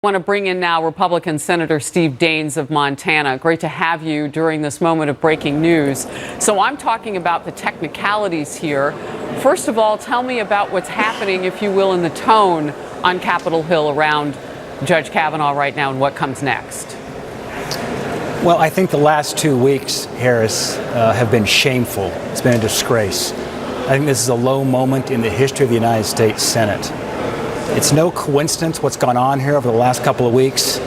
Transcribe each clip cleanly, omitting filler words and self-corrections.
I want to bring in now Republican Senator Steve Daines of Montana. Great to have you during this moment of breaking news. So I'm talking about the technicalities here. First of all, tell me about what's happening, if you will, in the tone on Capitol Hill around Judge Kavanaugh right now and what comes next. Well, I think the last 2 weeks, Harris, have been shameful. It's been a disgrace. I think this is a low moment in the history of the United States Senate. It's no coincidence what's gone on here over the last couple of weeks.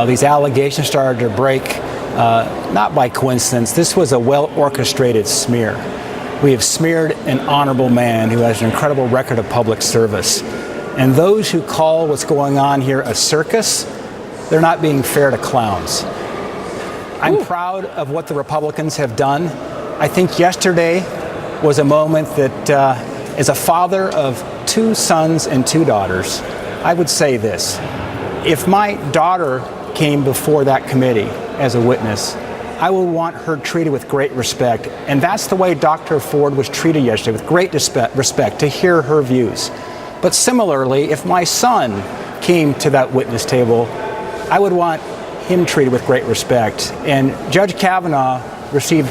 These allegations started to break, not by coincidence. This was a well-orchestrated smear. We have smeared an honorable man who has an incredible record of public service. And those who call what's going on here a circus, they're not being fair to clowns. I'm proud of what the Republicans have done. I think yesterday was a moment that, as a father of 2 sons and 2 daughters, I would say this. If my daughter came before that committee as a witness, I would want her treated with great respect. And that's the way Dr. Ford was treated yesterday, with great respect, to hear her views. But similarly, if my son came to that witness table, I would want him treated with great respect. And Judge Kavanaugh received,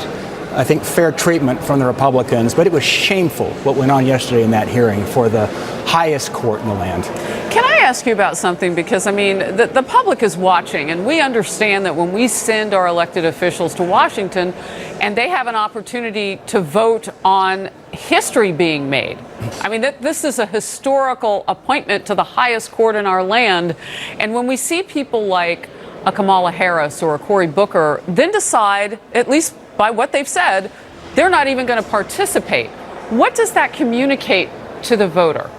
I think, fair treatment from the Republicans, but it was shameful what went on yesterday in that hearing for the highest court in the land. Can I ask you about something? Because, I mean, the public is watching, and we understand that when we send our elected officials to Washington and they have an opportunity to vote on history being made. I mean, this is a historical appointment to the highest court in our land. And when we see people like a Kamala Harris or a Cory Booker then decide, at least by what they've said, they're not even going to participate, what does that communicate to the voter?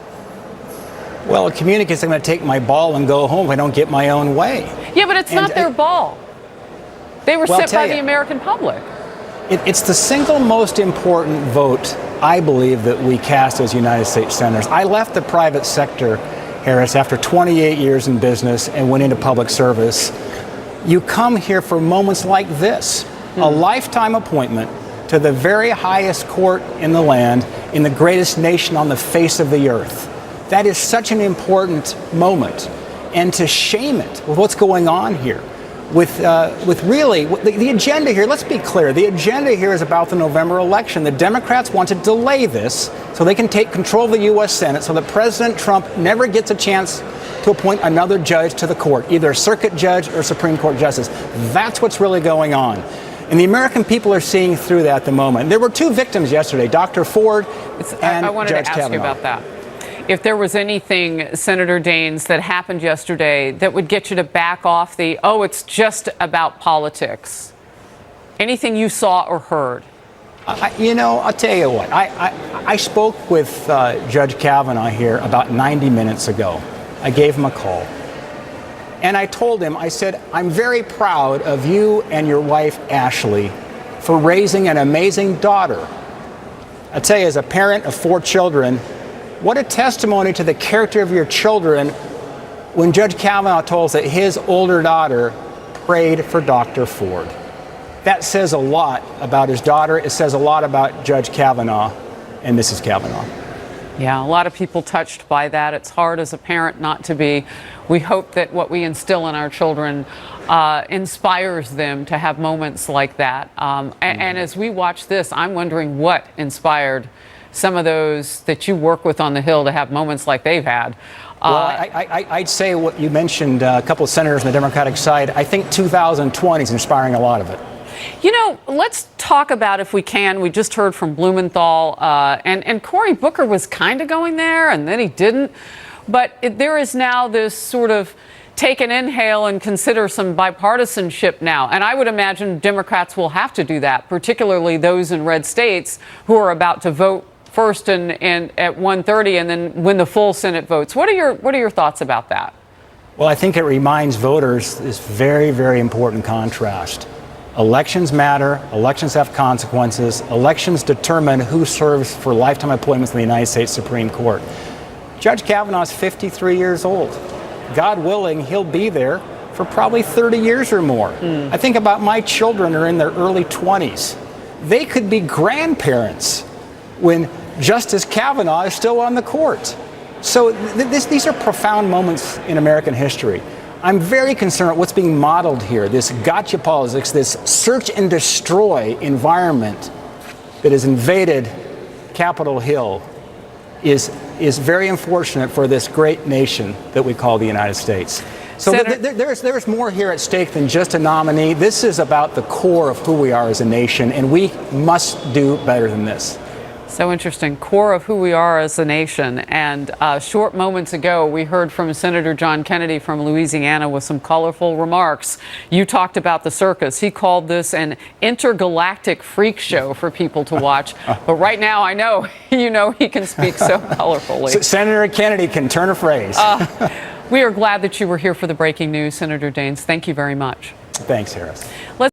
Well, it communicates I'm going to take my ball and go home if I don't get my own way. Yeah, but it's not their ball. They were set by the American public. It's the single most important vote, I believe, that we cast as United States senators. I left the private sector, Harris, after 28 years in business and went into public service. You come here for moments like this, a lifetime appointment to the very highest court in the land, in the greatest nation on the face of the earth. That is such an important moment. And to shame it with what's going on here, with really, the agenda here, let's be clear, the agenda here is about the November election. The Democrats want to delay this so they can take control of the U.S. Senate so that President Trump never gets a chance to appoint another judge to the court, either a circuit judge or Supreme Court justice. That's what's really going on. And the American people are seeing through that at the moment. There were 2 victims yesterday, Dr. Ford and Judge Kavanaugh. I wanted to ask you about that. If there was anything, Senator Daines, that happened yesterday that would get you to back off the, oh, it's just about politics. Anything you saw or heard? I'll tell you what. I spoke with Judge Kavanaugh here about 90 minutes ago. I gave him a call. And I told him, I said, I'm very proud of you and your wife, Ashley, for raising an amazing daughter. I tell you, as a parent of 4 children, what a testimony to the character of your children when Judge Kavanaugh told us that his older daughter prayed for Dr. Ford. That says a lot about his daughter. It says a lot about Judge Kavanaugh and Mrs. Kavanaugh. Yeah, a lot of people touched by that. It's hard as a parent not to be. We hope that what we instill in our children inspires them to have moments like that. And as we watch this, I'm wondering what inspired some of those that you work with on the Hill to have moments like they've had. Well, I'd say what you mentioned, a couple of senators on the Democratic side, I think 2020 is inspiring a lot of it. You know, let's talk about, if we can, we just heard from Blumenthal, and Cory Booker was kind of going there, and then he didn't. But there is now this sort of take an inhale and consider some bipartisanship now. And I would imagine Democrats will have to do that, particularly those in red states who are about to vote first and at 1:30 and then win the full Senate votes. What are your thoughts about that? Well, I think it reminds voters this very, very important contrast. Elections matter. Elections have consequences. Elections determine who serves for lifetime appointments in the United States Supreme Court. Judge Kavanaugh is 53 years old. God willing, he'll be there for probably 30 years or more. I think about my children are in their early 20s. They could be grandparents when Justice Kavanaugh is still on the court. So these are profound moments in American history. I'm very concerned with what's being modeled here, this gotcha politics, this search and destroy environment that has invaded Capitol Hill is very unfortunate for this great nation that we call the United States. So there's more here at stake than just a nominee. This is about the core of who we are as a nation, and we must do better than this. So interesting, core of who we are as a nation. And short moments ago, we heard from Senator John Kennedy from Louisiana with some colorful remarks. You talked about the circus. He called this an intergalactic freak show for people to watch. But right now, I know, he can speak so colorfully. Senator Kennedy can turn a phrase. We are glad that you were here for the breaking news, Senator Daines. Thank you very much. Thanks, Harris.